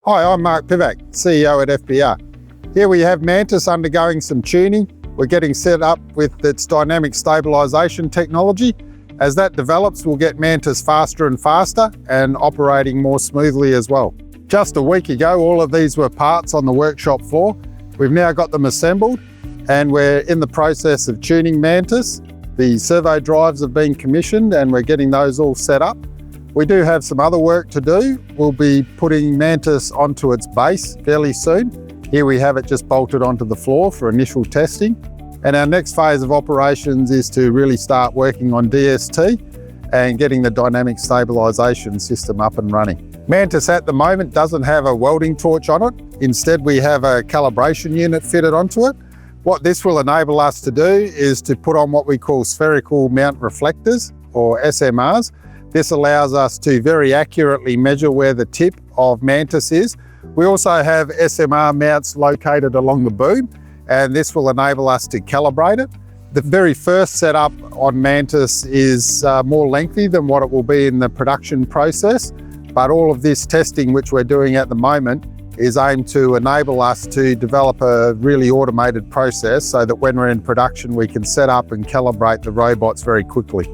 Hi, I'm Mark Pivac, CEO at FBR. Here we have Mantis undergoing some tuning. We're getting set up with its Dynamic Stabilisation Technology. As that develops, we'll get Mantis faster and faster and operating more smoothly as well. Just a week ago, all of these were parts on the workshop floor. We've now got them assembled and we're in the process of tuning Mantis. The servo drives have been commissioned and we're getting those all set up. We do have some other work to do. We'll be putting Mantis onto its base fairly soon. Here we have it just bolted onto the floor for initial testing. And our next phase of operations is to really start working on DST and getting the dynamic stabilisation system up and running. Mantis at the moment doesn't have a welding torch on it. Instead, we have a calibration unit fitted onto it. What this will enable us to do is to put on what we call spherical mount reflectors, or SMRs. This allows us to very accurately measure where the tip of Mantis is. We also have SMR mounts located along the boom, and this will enable us to calibrate it. The very first setup on Mantis is more lengthy than what it will be in the production process, but all of this testing which we're doing at the moment is aimed to enable us to develop a really automated process so that when we're in production we can set up and calibrate the robots very quickly.